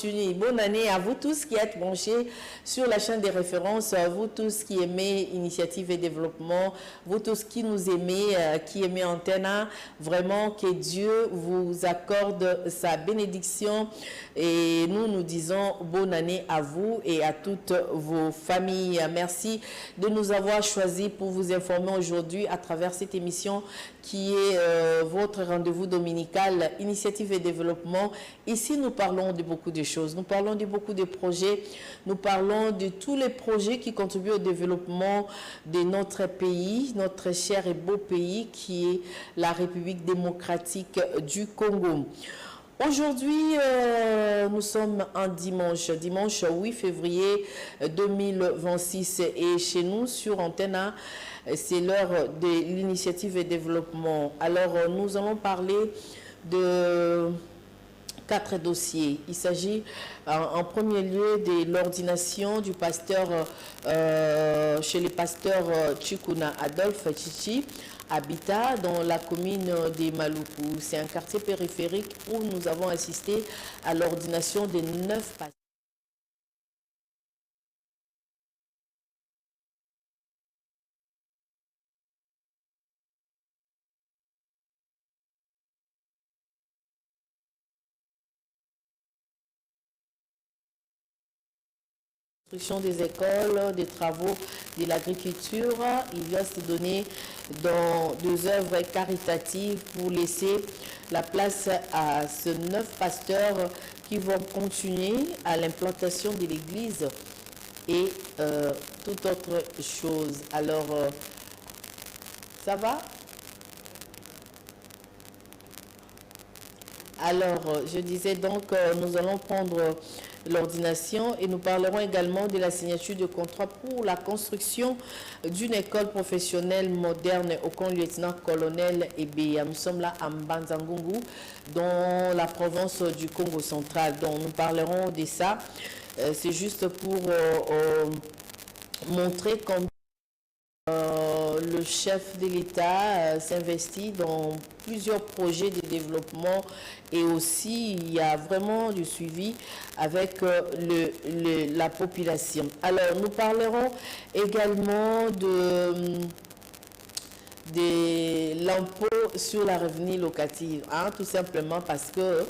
Bonne année à vous tous qui êtes branchés sur la chaîne des références, vous tous qui aimez Initiative et Développement, vous tous qui nous aimez, qui aimez Antena. Vraiment que Dieu vous accorde sa bénédiction et nous disons bonne année à vous et à toutes vos familles. Merci de nous avoir choisis pour vous informer aujourd'hui à travers cette émission qui est votre rendez-vous dominical Initiative et Développement. Ici, nous parlons de beaucoup de choses. Nous parlons de beaucoup de projets. Nous parlons de tous les projets qui contribuent au développement de notre pays, notre cher et beau pays qui est la République démocratique du Congo. Aujourd'hui, nous sommes un dimanche 8 février 2026 et chez nous sur Antena, c'est l'heure de l'initiative et développement. Alors, nous allons parler de 4 dossiers. Il s'agit en premier lieu de l'ordination du pasteur chez les pasteurs Chikuna Adolphe Chichi, Habitat dans la commune de Maluku. C'est un quartier périphérique où nous avons assisté à l'ordination de 9 pasteurs. Des écoles, des travaux de l'agriculture. Il va se donner dans 2 œuvres caritatives pour laisser la place à ces 9 pasteurs qui vont continuer à l'implantation de l'église et toute autre chose. Alors, ça va? Alors, je disais donc, nous allons prendre l'ordination et nous parlerons également de la signature de contrat pour la construction d'une école professionnelle moderne au camp lieutenant-colonel Ebeya. Nous sommes là à Mbanzangungu, dans la province du Congo central. Donc, nous parlerons de ça. C'est juste pour montrer combien le chef de l'État s'investit dans plusieurs projets de développement et aussi il y a vraiment du suivi avec la population. Alors nous parlerons également de l'impôt sur la revenu locative, hein, tout simplement parce que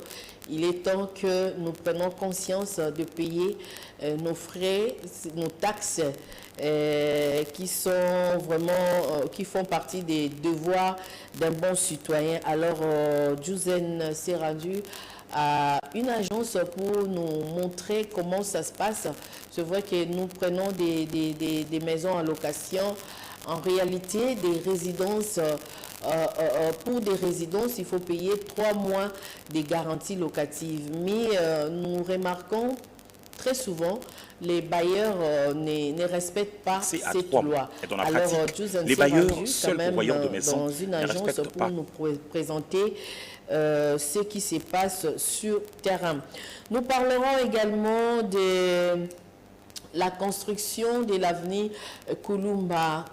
il est temps que nous prenions conscience de payer nos frais, nos taxes qui sont vraiment, qui font partie des devoirs d'un bon citoyen. Alors, Juzen s'est rendu à une agence pour nous montrer comment ça se passe. C'est vrai que nous prenons des maisons en location. En réalité, des résidences, pour des résidences, il faut payer 3 mois de garantie locative. Mais nous remarquons très souvent, les bailleurs ne respectent pas cette loi. Alors, les bailleurs, seuls pourvoyeurs de maisons, dans une agence pour nous présenter ce qui se passe sur terrain. Nous parlerons également de la construction de l'avenue Kulumba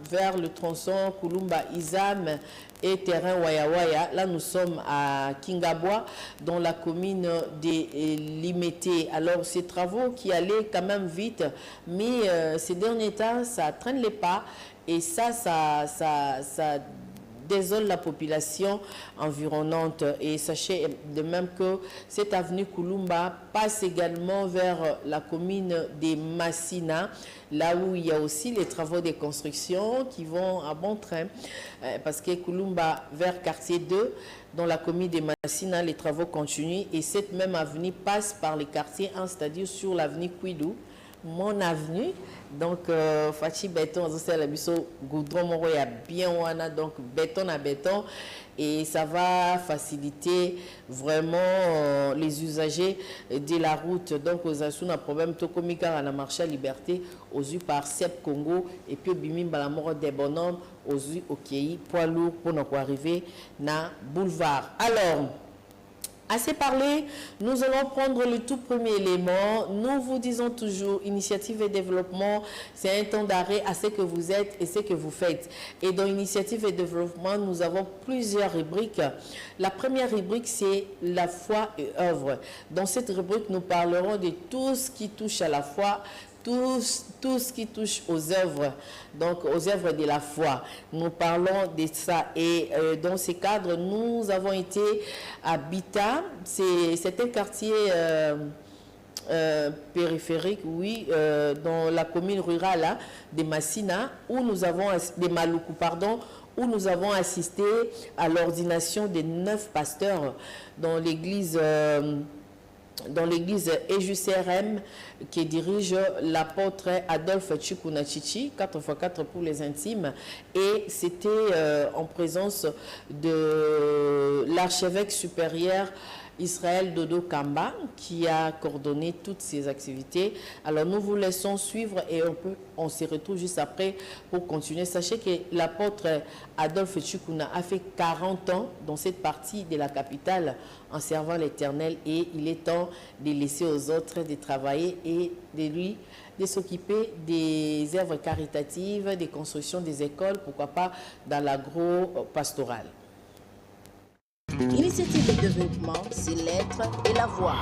vers le tronçon Kulumba-Izam et terrain Waya. Là, nous sommes à Kingabwa, dans la commune de Limete. Alors, ces travaux qui allaient quand même vite, mais ces derniers temps, ça traîne les pas et ça désole la population environnante. Et sachez de même que cette avenue Kulumba passe également vers la commune des Massina, là où il y a aussi les travaux de construction qui vont à bon train, parce que Kulumba vers quartier 2, dans la commune des Massina, les travaux continuent et cette même avenue passe par les quartiers 1, c'est-à-dire sur l'avenue Kouidou, mon avenue. Donc, Fachi béton, c'est la biso goudron moro ya bien wana, donc béton à béton, et ça va faciliter vraiment les usagers de la route. Donc, aux assuns un problème tokomika à la marche à liberté aux yeux par Sep Congo et puis bimim balamoro des bonhommes aux yeux au Kei poids lourd pour nous arriver na boulevard. Alors, Assez parlé, nous allons prendre le tout premier élément. Nous vous disons toujours, initiative et développement, c'est un temps d'arrêt à ce que vous êtes et ce que vous faites. Et dans initiative et développement, nous avons plusieurs rubriques. La première rubrique, c'est la foi et œuvre. Dans cette rubrique, nous parlerons de tout ce qui touche à la foi, tout ce qui touche aux œuvres, donc aux œuvres de la foi. Nous parlons de ça et dans ce cadre, nous avons été à Bita, c'est un quartier périphérique, oui, dans la commune rurale là, de Massina, où nous avons, de Maluku, pardon, où nous avons assisté à l'ordination de 9 pasteurs dans l'église EJCRM qui dirige l'apôtre Adolphe Chikuna Chichi, 4x4 pour les intimes. Et c'était en présence de l'archevêque supérieur Israël Dodo Kamba qui a coordonné toutes ces activités. Alors nous vous laissons suivre et on se retrouve juste après pour continuer. Sachez que l'apôtre Adolphe Chikuna a fait 40 ans dans cette partie de la capitale en servant l'Éternel et il est temps de laisser aux autres de travailler et de lui de s'occuper des œuvres caritatives, des constructions des écoles, pourquoi pas dans l'agro-pastoral. Initiative de développement, c'est l'être et la voix.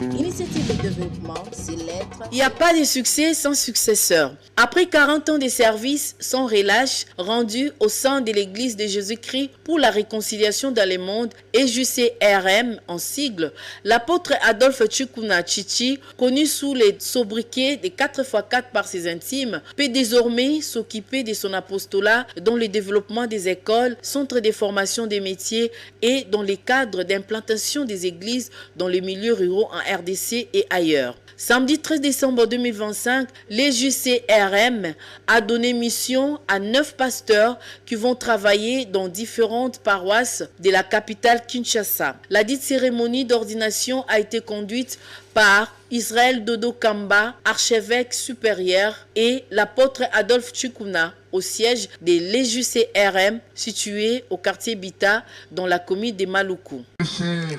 Initiative de développement, c'est l'être. Il n'y a pas de succès sans successeur. Après 40 ans de service sans relâche rendu au sein de l'Église de Jésus-Christ pour la réconciliation dans le monde, EJCRM en sigle, l'apôtre Adolphe Chikuna Chichi, connu sous les sobriquets des 4x4 par ses intimes, peut désormais s'occuper de son apostolat dans le développement des écoles, centres de formation des métiers et dans les cadres d'implantation des églises dans les milieux ruraux en RDC et ailleurs. Samedi 13 décembre 2025, l'EJCRM a donné mission à 9 pasteurs qui vont travailler dans différentes paroisses de la capitale Kinshasa. La dite cérémonie d'ordination a été conduite par Israël Dodo Kamba, archevêque supérieur, et l'apôtre Adolphe Chikuna au siège de l'EJCRM situé au quartier Bita dans la commune de Maluku. Chers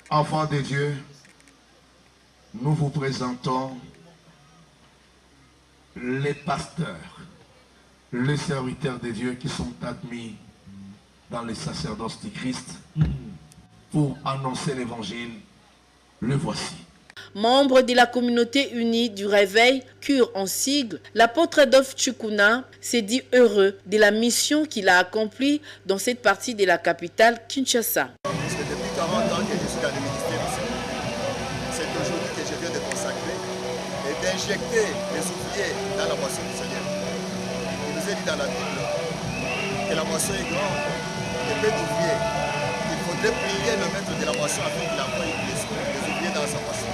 enfants de Dieu, nous vous présentons les pasteurs, les serviteurs de Dieu qui sont admis dans les sacerdoces du Christ pour annoncer l'évangile. Le voici. Membre de la communauté unie du réveil, cure en sigle, l'apôtre Adolphe Chikuna s'est dit heureux de la mission qu'il a accomplie dans cette partie de la capitale Kinshasa. Parce que depuis 40 ans que je suis dans le ministère du Seigneur, c'est aujourd'hui que je viens de consacrer et d'injecter les ouvriers dans la moisson du Seigneur. Il nous est dit dans la Bible que la moisson est grande et peu d'ouvriers. Il faudrait prier le maître de la moisson afin qu'il envoie les ouvriers dans sa moisson.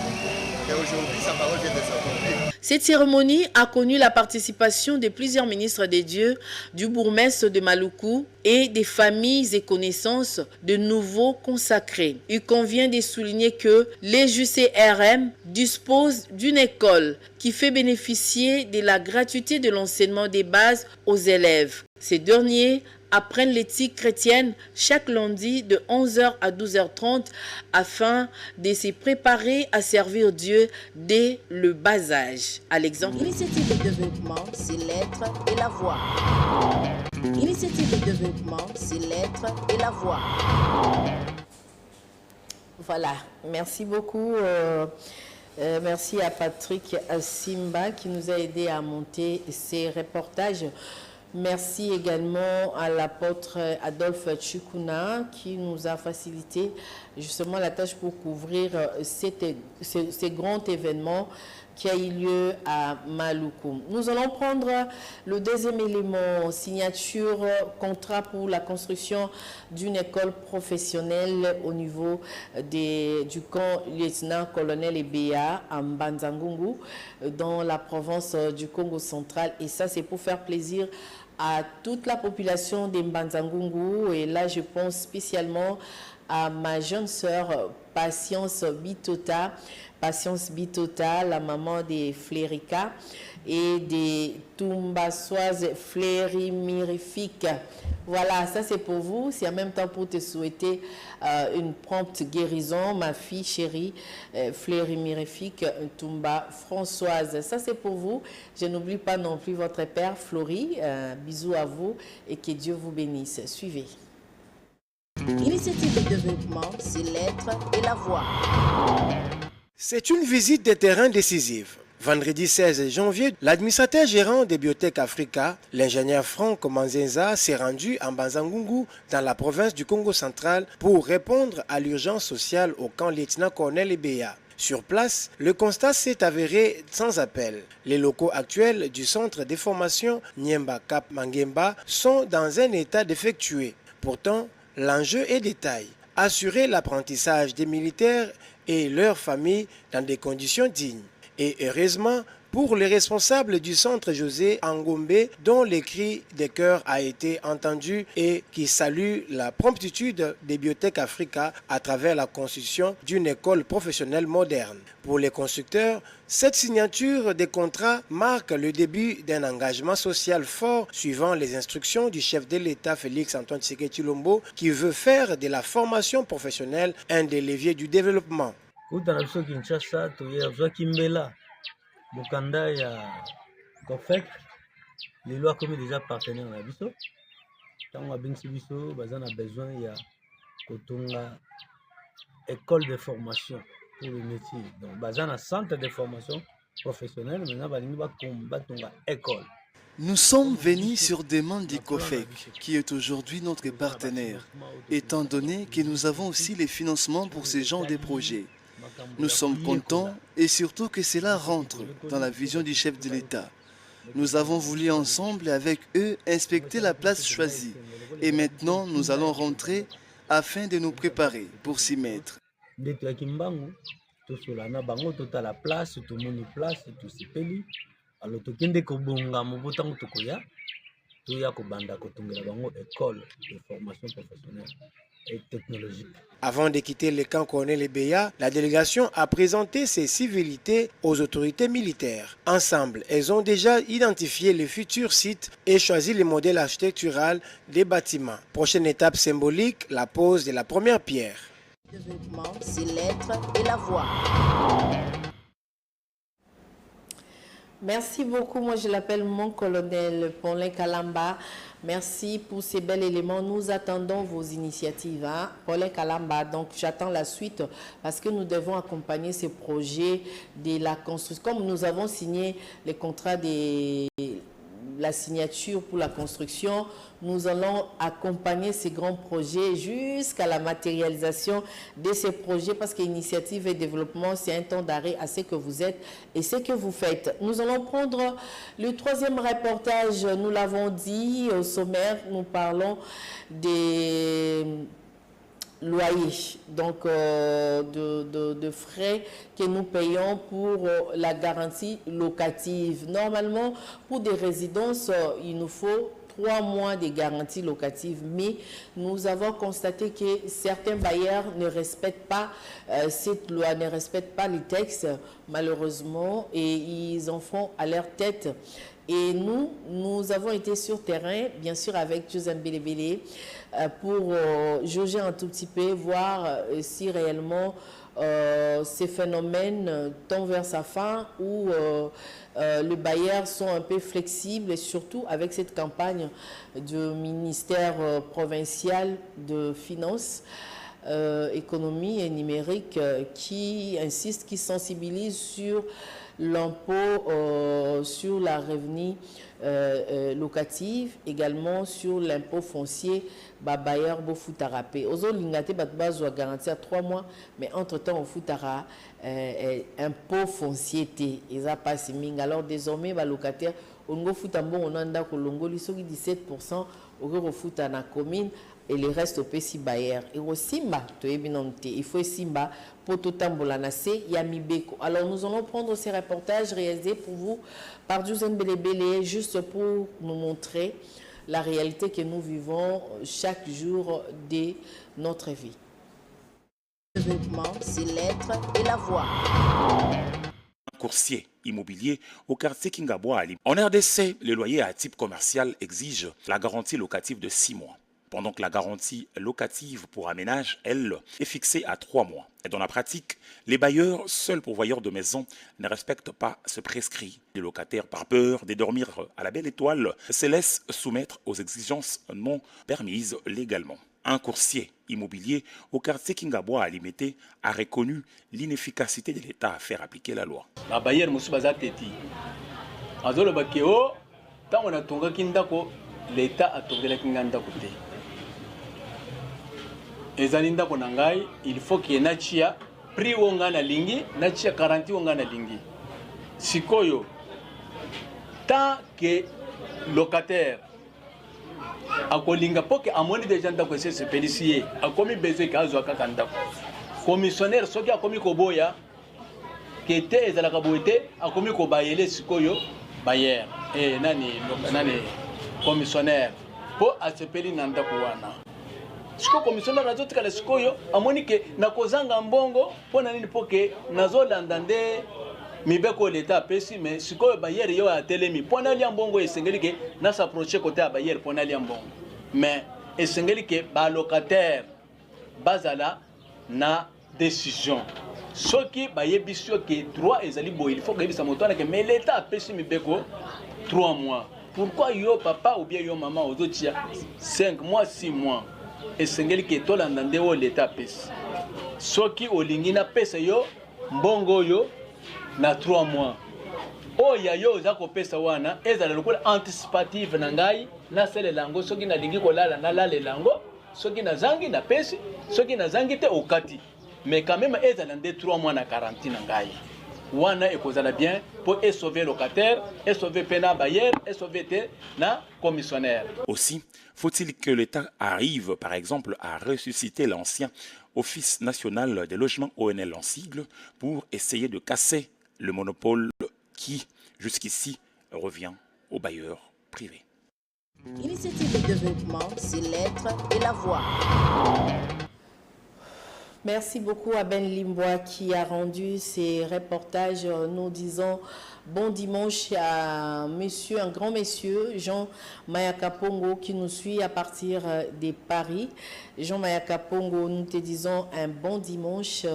Et aujourd'hui, sa parole vient de s'accomplir. Cette cérémonie a connu la participation de plusieurs ministres de Dieu, du bourgmestre de Maluku et des familles et connaissances de nouveaux consacrés. Il convient de souligner que l'EJCRM dispose d'une école qui fait bénéficier de la gratuité de l'enseignement des bases aux élèves. Ces derniers apprennent l'éthique chrétienne chaque lundi de 11h à 12h30 afin de se préparer à servir Dieu dès le bas âge. À l'exemple. Initiative de développement, c'est l'être et la voix. Initiative de développement, c'est l'être et la voix. Voilà, merci beaucoup. Merci à Patrick Simba qui nous a aidé à monter ces reportages. Merci également à l'apôtre Adolphe Chikuna qui nous a facilité justement la tâche pour couvrir ces grands événements qui a eu lieu à Maluku. Nous allons prendre le deuxième élément, signature, contrat pour la construction d'une école professionnelle au niveau du camp lieutenant-colonel Ebea à Mbanzangungu dans la province du Congo central. Et ça, c'est pour faire plaisir à toute la population de Mbanzangungu. Et là, je pense spécialement à ma jeune sœur Patience Bitota, la maman des Flérica et des Toumbasoises Flérimirifiques. Voilà, ça c'est pour vous. C'est en même temps pour te souhaiter une prompte guérison, ma fille chérie, Flérimirifique Toumba Françoise. Ça c'est pour vous. Je n'oublie pas non plus votre père Florie. Bisous à vous et que Dieu vous bénisse. Suivez. Initiative de développement, c'est l'être et la voix. C'est une visite de terrain décisive. Vendredi 16 janvier, l'administrateur gérant des Biotech Africa, l'ingénieur Franck Manzenza, s'est rendu en Banzangungu, dans la province du Congo central, pour répondre à l'urgence sociale au camp lieutenant-colonel Ebeya. Sur place, le constat s'est avéré sans appel. Les locaux actuels du centre de formation Niemba Cap Mangemba sont dans un état défectueux. Pourtant, l'enjeu est de taille. Assurer l'apprentissage des militaires et leurs familles dans des conditions dignes. Et heureusement, pour les responsables du centre José Angombe, dont le cri de cœur a été entendu et qui salue la promptitude des Biotech Africa à travers la construction d'une école professionnelle moderne. Pour les constructeurs, cette signature des contrats marque le début d'un engagement social fort suivant les instructions du chef de l'État Félix-Antoine Tshisekedi Tshilombo qui veut faire de la formation professionnelle un des leviers du développement. Bokanda ya Gofek lelo akomi déjà partenaire na biso tango abengisi biso baza na besoin ya kotunga école de formation pour le métier donc baza na centre de formation professionnelle maintenant balingi batunga école. Nous sommes venus sur demande d'ICOFEC, qui est aujourd'hui notre partenaire, étant donné que nous avons aussi les financements pour ce genre de projets. Nous sommes contents et surtout que cela rentre dans la vision du chef de l'État. Nous avons voulu ensemble avec eux inspecter la place choisie et maintenant nous allons rentrer afin de nous préparer pour s'y mettre. Avant de quitter le camp colonel Ebeya, la délégation a présenté ses civilités aux autorités militaires. Ensemble, elles ont déjà identifié les futurs sites et choisi le modèle architectural des bâtiments. Prochaine étape symbolique, la pose de la première pierre. Le développement, c'est l'être et la voix. Merci beaucoup. Moi, je l'appelle mon colonel Paulin Kalamba. Merci pour ces bels éléments. Nous attendons vos initiatives. Hein? Paulin Kalamba, donc j'attends la suite parce que nous devons accompagner ces projets de la construction. Comme nous avons signé les contrats de la signature pour la construction, nous allons accompagner ces grands projets jusqu'à la matérialisation de ces projets parce qu'initiative et développement, c'est un temps d'arrêt à ce que vous êtes et ce que vous faites. Nous allons prendre le troisième reportage, nous l'avons dit au sommaire, nous parlons des loyers, donc de frais que nous payons pour la garantie locative. Normalement, pour des résidences, il nous faut 3 mois de garantie locative, mais nous avons constaté que certains bailleurs ne respectent pas cette loi, ne respectent pas les textes, malheureusement, et ils en font à leur tête. Et nous avons été sur terrain, bien sûr avec Joseph Belebele, pour jauger un tout petit peu, voir si réellement ces phénomènes tombent vers sa fin ou les bailleurs sont un peu flexibles, et surtout avec cette campagne du ministère provincial de Finances, Économie et Numérique qui insiste, qui sensibilise sur l'impôt sur la revenu locative, également sur l'impôt foncier, bailleur bo futarapé. Ozo lingate batbazo a garanti à 3 mois, mais entre-temps au futara impôt foncier té, eza pas ming. Alors désormais ba locataire ongo futambo onanda ko longo lisoki 17% au futa na commune et le reste au PC bailleur. Et au Simba, il faut Simba pour tout tambolanase Yamibeko. Alors nous allons prendre ces reportages réalisés pour vous par Joseph Belebele, juste pour nous montrer la réalité que nous vivons chaque jour de notre vie. développement, c'est l'être et la voix. Coursier immobilier au quartier Kingabwa. En RDC, les loyers à type commercial exigent la garantie locative de 6 mois. Pendant que la garantie locative pour un ménage, elle, est fixée à 3 mois. Et dans la pratique, les bailleurs, seuls pourvoyeurs de maisons, ne respectent pas ce prescrit. Les locataires, par peur de dormir à la belle étoile, se laissent soumettre aux exigences non permises légalement. Un coursier immobilier au quartier Kingabwa à Limité a reconnu l'inefficacité de l'État à faire appliquer la loi. La bailleur Moussoubaza Teti. Azolo Bakeo, tant on a tonga Kindako, l'État a tonga la Kinganda côté. Ezaninda Konangai, il faut qu'il y ait Nachia, prix Wongana Lingi, Nachia 40 Wongana Lingi. Sikoyo, tant que locataire, akolinga poke amoni des gens d'ako se pelicier akomi besoin kazo akakanda commissionnaire soki akomi koboya kete ezalaka boete akomi ko bayele sikoyo bayer nani commissionnaire po asepeli nanda ko wana siko commissionnaire azotika la sikoyo amoni ke nakozanga mbongo pona nini poke nazolanda nde mibeko l'État pesi mais sikoyo bayer yo atelemi pona lia mbongo esengeli ke na s'approcher côté à bayer pona lia mbongo mais esengeli ke ba locataire bazala na décision soki bayebisio ke droit ezali bo il faut que ça motona ke mais l'État pesi mibeko 3 mois pourquoi yo papa ou bien yo maman ozotia 5 mois 6 mois esengeli ke tolanda nde o l'État pesi soki olingi na pesa yo mbongo yo na 3 mois. Oya yo zako pesa wana ezala lokola anticipative na ngai na sele lango soki na lingi kolala na lale lango soki na zangi na pesi soki na zangi te okati mais quand même ezala nde 3 mois na quarantaine na ngai wana ekozala bien pour sauver locataire et sauver pena bailleur et sauver te na commissionnaire. Aussi, faut-il que l'État arrive par exemple à ressusciter l'ancien Office national des logements ONL en sigle pour essayer de casser le monopole qui, jusqu'ici, revient aux bailleurs privés. Initiative de développement, c'est l'être et la voix. Merci beaucoup à Ben Limbois qui a rendu ces reportages. Nous disons bon dimanche à monsieur, un grand monsieur, Jean Mayakapongo qui nous suit à partir de Paris. Jean Mayakapongo, nous te disons un bon dimanche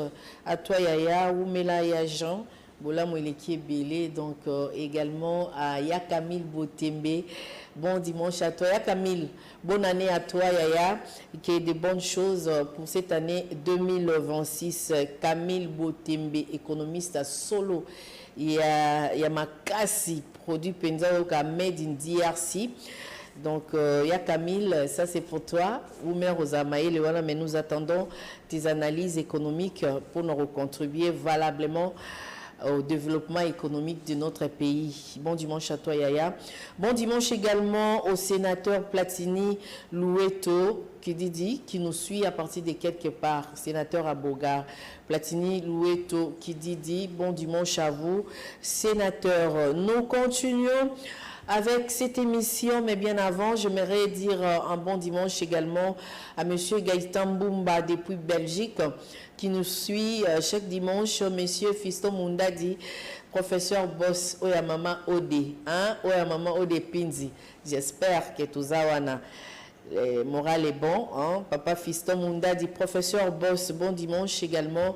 à toi Yaya, Oumela et à Jean. Bola Moueleki Belé, donc également à Yakamil Botembe. Bon dimanche à toi Yakamil. Bonne année à toi Yaya. Qu'il y ait de bonnes choses pour cette année 2026. Camille Botembe, économiste à Solo. Il y a Makasi, produit Penzaoka made in DRC. Donc, Yakamil, ça c'est pour toi. Oumer Rosamaï, mais nous attendons tes analyses économiques pour nous contribuer valablement au développement économique de notre pays. Bon dimanche à toi, Yaya. Bon dimanche également au sénateur Platini Loueto, qui nous suit à partir de quelque part, sénateur à Bogar. Platini Loueto, qui dit bon dimanche à vous, sénateur. Nous continuons avec cette émission, mais bien avant, j'aimerais dire un bon dimanche également à M. Gaëtan Boumba depuis Belgique, qui nous suit chaque dimanche, M. Fiston Mundadi, professeur boss Oyamama Ode, Oyamama Ode Pinzi. J'espère que tout ça, le moral est bon. Papa Fiston Mundadi, professeur boss, bon dimanche également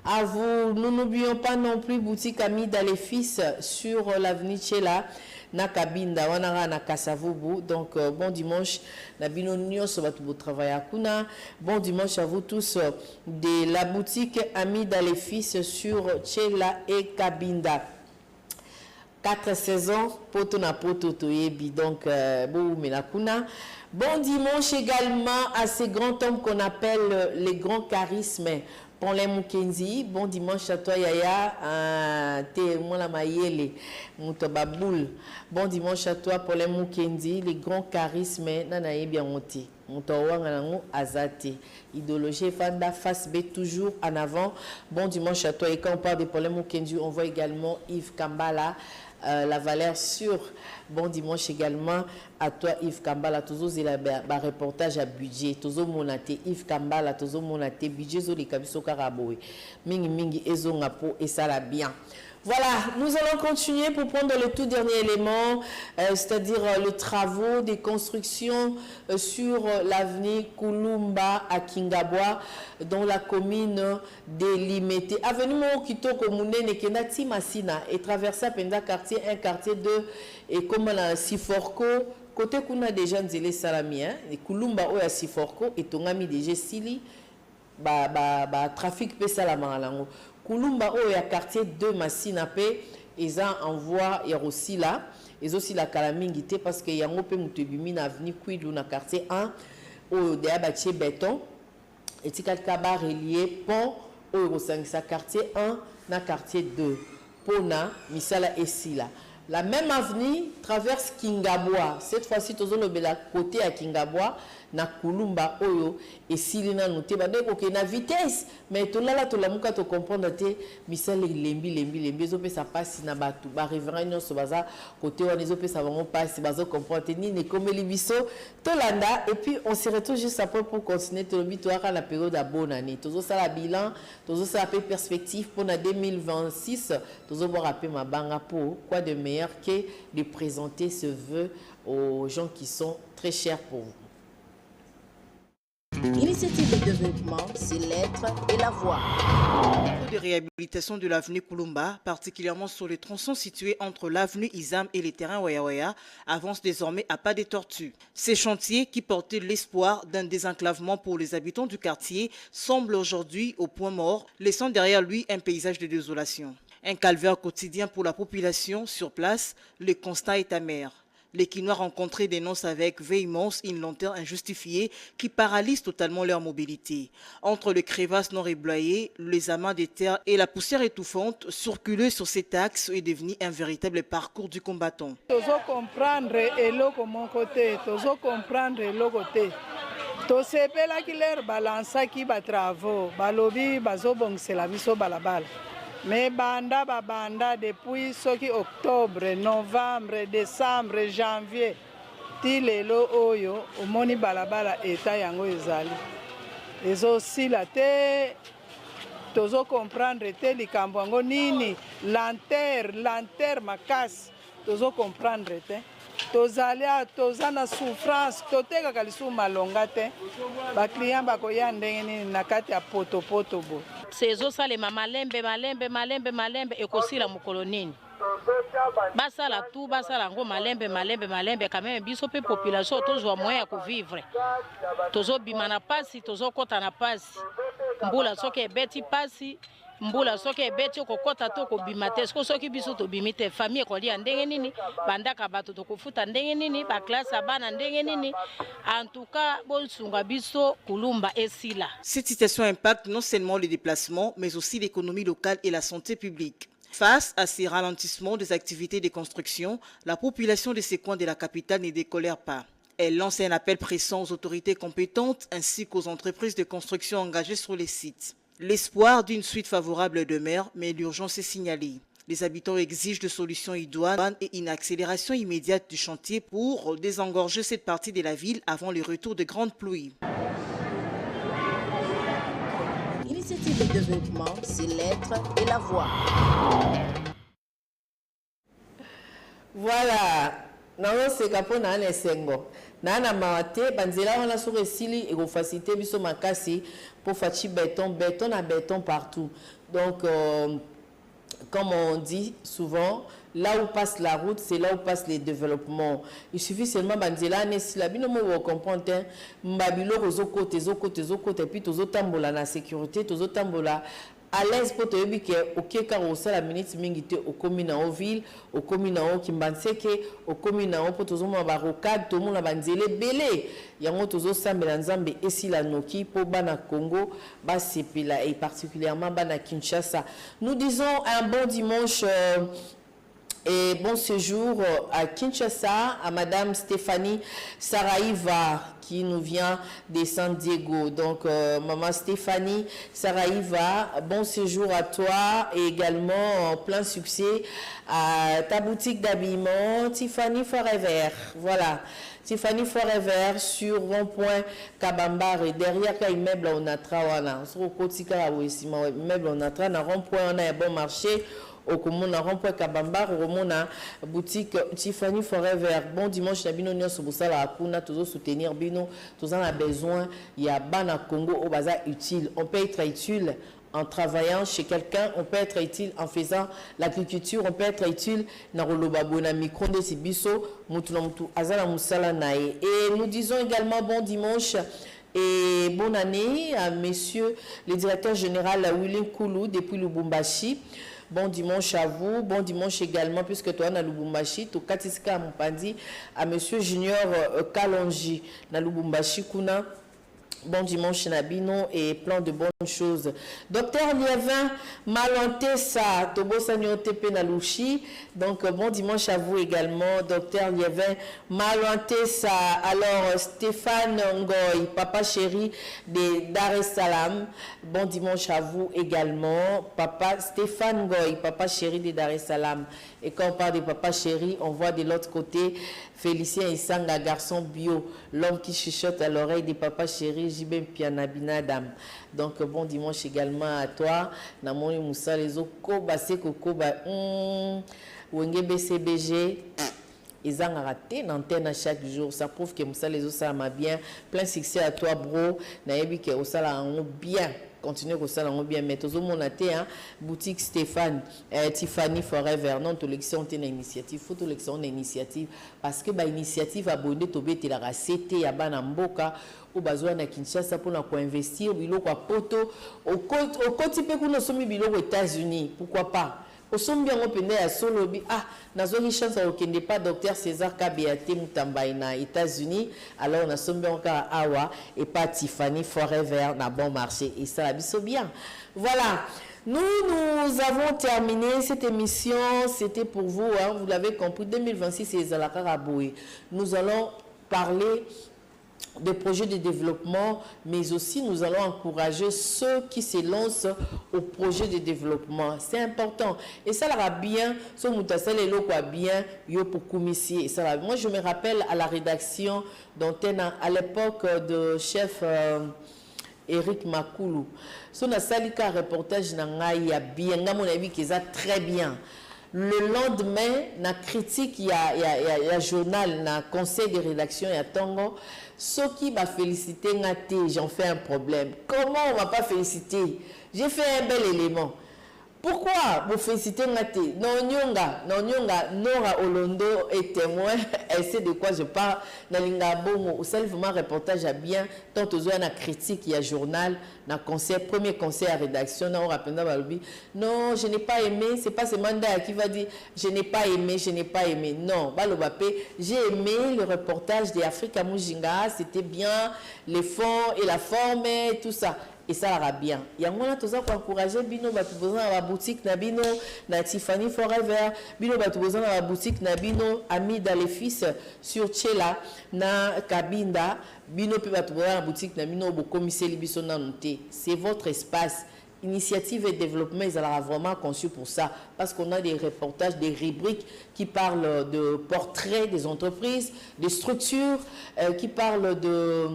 à vous. Nous n'oublions pas non plus boutique Ami Dalefis sur l'avenue Tchela. Na Kabinda, wana na Kasavubu. Donc, bon dimanche. Nabino Nyos, votre travail à Kuna. Bon dimanche à vous tous de la boutique Ami Dalefis sur Tchela et Kabinda. 4 saisons, poto na poto toyebi. Donc, bon dimanche également à ces grands hommes qu'on appelle les grands charismes. Ponle Mukenzi, bon dimanche à toi Yaya, te mola mayele, mutobaboul. Bon dimanche à toi Ponle Mukenzi, les grands charismes nanaye bien monté. Mutawanga azate. Idéologie Fanda face B toujours en avant. Bon dimanche à toi et quand on parle de Ponle Mukenzi, on voit également Yves Kambala la valeur sûre. Bon dimanche également à toi Yves Kambala, toujours il a un reportage à budget, toujours monate Yves Kambala, toujours monate budget zo les kabiso karaboé. Mingi mingi ezo ngapo et ça la bien. Voilà, nous allons continuer pour prendre le tout dernier élément, c'est-à-dire les travaux des constructions sur l'avenue Kulumba à Kingabwa, dans la commune de Limete. Avenue Mokito Komune Kenati Masina et traversa Penda quartier 1, quartier 2 et comme on Siforko, côté qu'on a déjà Nzele Salami, et Kulumba Oya Siforko et Tongami déjà Sili, trafic pe salama lango. Kulumba Oya quartier 2 Masina pe, ils envoient aussi là, ils aussi la calamingité parce que yango pe mutebimi na avenue Kwilu na quartier 1 au déabaché béton et tikal kaba relié pont au sa quartier 1 na quartier 2 pona misala esila. La même avenue traverse Kingabwa. Cette fois-ci, tous les côté à Kingabwa, na Kulumba Oyo et Silina noté na vitesse. Mais tout là tout la muka to comprendre te misal lembi zo pe ça passe na batu ba révérend so baza côté on zo pe ça vraiment passe bazo comprendre ni ne comme libiso tolanda et puis on se retrouve juste après pour continuer tout le bitoire à la période à bonne année. Tous ça la bilan, tous ça la perspective pour la 2026, tous voir rappeler ma banga pour quoi de meilleur que de présenter ce vœu aux gens qui sont très chers pour vous. Initiative de développement, c'est l'être et la voix. De réhabilitation de l'avenue Kulumba, particulièrement sur les tronçons situés entre l'avenue Izam et les terrains Wayawaya, avancent désormais à pas des tortues. Ces chantiers, qui portaient l'espoir d'un désenclavement pour les habitants du quartier, semblent aujourd'hui au point mort, laissant derrière lui un paysage de désolation. Un calvaire quotidien pour la population sur place, le constat est amer. Les Quinois rencontrés dénoncent avec véhémence une lenteur injustifiée qui paralyse totalement leur mobilité. Entre les crevasses non éblayées, les amas de terre et la poussière étouffante, circuler sur cet axe est devenu un véritable parcours du combattant. Tozo comprendre eloko mon côté, tozo comprendre eloko côté. To sepela ki leur balança ki ba travaux, balobi bazobongisela biso balabala. Mais banda depuis soki octobre, novembre, décembre, janvier, ti lelo oyo omoni balabala eta yango ezali. Ezo sila te tozo comprendre te likambo yango nini lanter makasi tozo comprendre te. Tozalia tozana souffrance toteka kalisu malonga te. Ba client bakoya ndenge nini na kati ya poto bo. Sezo salema malembe ekosila mukolo nini basala tout basala ngo malembe quand même biso pe population tozwa moyen ya kovivre tozo bima na pasi tozo kota na pasi mbula soki ebeti pasi mbula soki ebeti okokota to kobima te soki biso tobimi te famille ekolia ndenge nini bandaka bato tokofuta ndenge nini baklase bana ndenge nini en tout cas bolsunga biso Kulumba esila. Cette situation impacte non seulement les déplacements mais aussi l'économie locale et la santé publique. Face à ces ralentissements des activités de construction, la population de ces coins de la capitale ne décolère pas. Elle lance un appel pressant aux autorités compétentes ainsi qu'aux entreprises de construction engagées sur les sites. L'espoir d'une suite favorable demeure, mais l'urgence est signalée. Les habitants exigent des solutions idoines et une accélération immédiate du chantier pour désengorger cette partie de la ville avant le retour de grandes pluies. Initiative de développement, c'est l'être et la voix. Voilà. Non, c'est capon na nesengo. Na na mawate banzela wana sur esili et faciliter biso makasi pour fachi béton partout. Donc comme on dit souvent, là où passe la route, c'est là où passe les développements. Il suffit seulement banzela nesila bino mo comprendre mbabilo rozo côté et puis tozo tambola na sécurité, tozo tambola à l'aise pour te dire que ok car au la minute mingité au commune en ville au commune en kimbanseke au commune en pour tozo ma barocade tout monde banzele belé yango tozo sambela nzambe esila noki pour bana Congo ba sepela et particulièrement bana Kinshasa. Nous disons un bon dimanche Et bon séjour à Kinshasa, à Madame Stéphanie Saraïva, qui nous vient de San Diego. Donc, Maman Stéphanie Saraïva, bon séjour à toi et également plein succès à ta boutique d'habillement Tiffany Forever. Voilà. Tiffany Forever sur rond-point Kabambar et derrière quand immeuble on a trawana sur côté Karaouissima immeuble on a trawana rond-point on a un bon marché au commun rond-point Kabambar au mona boutique Tiffany Forever. Bon dimanche na bino nyonso bosala akuna toujours soutenir bino tous en a besoin il y a bana Congo au bazar utile on peut être utile en travaillant chez quelqu'un, on peut être utile en faisant l'agriculture, on peut être utile dans le micro de Sibiso, et nous disons également bon dimanche et bonne année à monsieur le directeur général William Koulou depuis Lubumbashi. Bon dimanche à vous, bon dimanche également, puisque toi, na Lubumbashi, tu katiska Mpandi, à monsieur Junior Kalonji, na Lubumbashi, Kuna. Bon dimanche Nabino et plein de bonnes choses. Docteur Liévin Malantesa, Tobo Sanyo Tepe Nalouchi. Donc bon dimanche à vous également, Docteur Liévin Malantesa. Alors Stéphane Ngoy, papa chéri de Dar es Salaam. Bon dimanche à vous également, papa Stéphane Ngoy, papa chéri de Dar es Salaam. Et quand on parle de papa chéri, on voit de l'autre côté Félicien Isanga, garçon bio, l'homme qui chuchote à l'oreille des papas chéris, Jibem Pianabina Dam. Donc bon dimanche également à toi. Namoni Moussa les Oko, Basse Koko, Wenge BCBG. Ils ont raté l'antenne à chaque jour. Ça prouve que Moussa les ça m'a bien. Plein succès à toi, bro. Naebi que Moussa l'a bien. Continuez comme ça, bien. Mais tout le monde a été, boutique Stéphane, Tiffany Forever. Non, tout l'élection est une initiative. Faut tout l'élection une initiative. Parce que bah initiative abonnée, tu peux te la racete, ya banamboka, ou besoin na Kinshasa pour investir, bilo quoi poto. Au côté peu qu'on a soumis bilo aux États-Unis. Pourquoi pas? Au sommet bien opené à solo nazo chance au kende pas docteur César Kabiate Mutambai na États-Unis alors on a sommet encore awa et pas Tiffany Forever na bon marché et ça la biso bien. Voilà. Nous avons terminé cette émission, c'était pour vous vous l'avez compris 2026 c'est Zalakaraboué. Nous allons parler de projets de développement, mais aussi nous allons encourager ceux qui se lancent au projet de développement. C'est important. Et ça va bien, ce moutasel et l'eau bien, yo pour commisser. Moi, je me rappelle à la rédaction d'antenne à l'époque de chef Eric Makoulou. Son a salika reportage n'a y a bien, à mon avis, qu'ils a très bien. Le lendemain, na critique, il y a journal, na conseil de rédaction, il y a Tongo. Ceux qui m'a félicité, j'en fais un problème. Comment on ne m'a pas félicité? J'ai fait un bel élément. Pourquoi vous félicitez Ngate? Non, Nora Olondo est témoin. Elle sait de quoi je parle. Nalinga Bongo, ou seulement reportage à bien. Tant aux autres, na critique, il y a journal, na conseil, premier conseil à rédaction. Non, non, je n'ai pas aimé. C'est pas ce mandat qui va dire je n'ai pas aimé, je n'ai pas aimé. Non, j'ai aimé le reportage d'Africa Mujinga. C'était bien, les fonds et la forme et tout ça. Et ça ira bien. Il y a moins de temps pour encourager Bino Batoubosan à la boutique Nabino, na Tiffany Forever, Bino Batoubosan à la boutique Nabino, Ami Dalefis sur Tchela, na Kabinda, Bino Batoubosan à la boutique Nabino, au commissaire Libiso Nanoté. C'est votre espace. Initiative et développement, ils sont vraiment conçus pour ça. Parce qu'on a des reportages, des rubriques qui parlent de portraits des entreprises, des structures, qui parlent de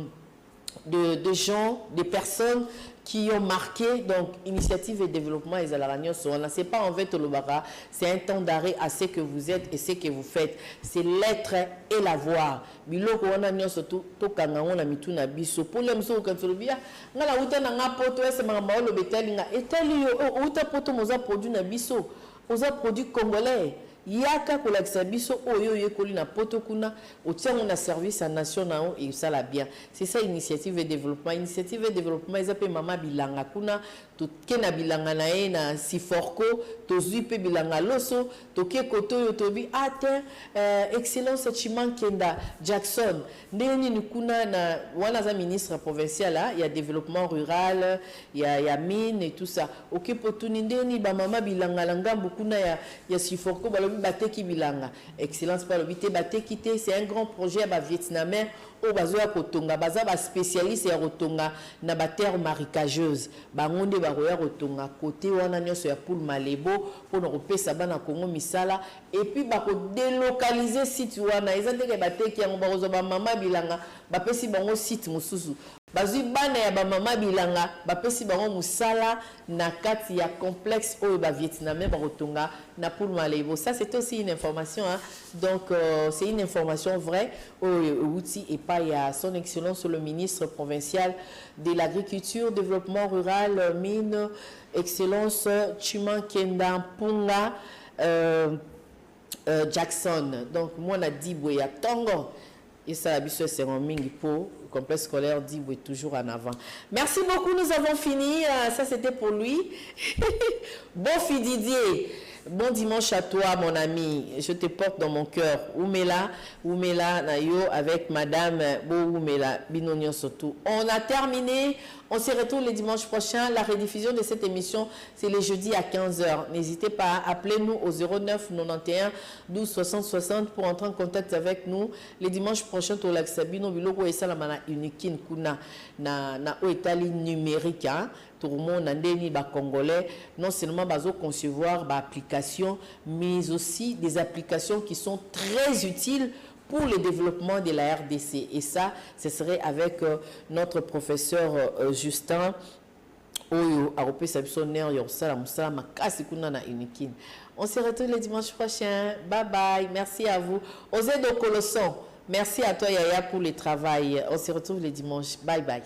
gens, des personnes qui ont marqué, donc initiative et développement et Zalaragnon Soana. Ce n'est pas en fait le bara, c'est un temps d'arrêt à ce que vous êtes et ce que vous faites. C'est l'être et la voir. Biloko wana nyonso to kanga ona mituna biso pour les mso kansolobia ngala uta na ngapoto ese mangamba lo betali nga etali yo uta poto moza produit na biso oza produit congolais. Yaka kolakisa biso oyo yekoli na poto kuna otiango na service à nation na et ça la bien. C'est ça initiative et développement. Initiative et développement ils appellent mama bilanga kuna to kena bilanga na e na siforko to zuipe bilanga loso to ke koto yo tobi ate excellence Chiman Kenda Jackson ndeni ni kuna na wana za ministre provincial là il y a développement rural il y a mine et tout ça OK potuni ndeni ba mama bilanga langa kuna ya siforko balobi bate ki bilanga excellence pa lobi te bate ki te c'est un grand projet ba vietnamien o bazo ya kotonga baza ba spécialiste ya kotonga na ba terre marécageuse bango nde ba roya kotonga côté wana nyonso ya poule malebo pour no kopesa bana Congo misala et puis ba ko délocaliser site wana eza ndenge bate ki yango ba kozo ba mama bilanga ba pesi bango site mususu bazui bana ya ba mama bilanga ba pesi bango musala na kati ya complexe oyo ba vietnamien ba kotonga na poule malebo. Ça c'est aussi une information hein? Donc c'est une information vraie outil et pas il y a son excellence le ministre provincial de l'agriculture, développement rural, mine, excellence Chimankenda Mpunga Jackson. Donc moi on a dit boya tongo et ça a biso c'est en mingi po complexe scolaire dit oui toujours en avant. Merci beaucoup, nous avons fini. Ça c'était pour lui. Bon Didier. Bon dimanche à toi, mon ami. Je te porte dans mon cœur. Oumela Nayo avec Madame Bo Oumela Binonio Sotou. On a terminé. On se retrouve le dimanche prochain. La rediffusion de cette émission, c'est le jeudi à 15h. N'hésitez pas à appeler nous au 09 91 12 60 60 pour entrer en contact avec nous. Le dimanche prochain, au lac Sabino, Biloko et Salamana Unikin Kuna na Oetali numérique. Tout le monde a Congolais, non seulement bazo concevoir applications, mais aussi des applications qui sont très utiles pour le développement de la RDC. Et ça, ce serait avec notre professeur Justin Oyo Arope Sabisonner Yorsala Moussala Makasi Kunana Unikin. On se retrouve le dimanche prochain. Bye bye. Merci à vous. Osez de Colosson. Merci à toi Yaya pour le travail. On se retrouve le dimanche. Bye bye.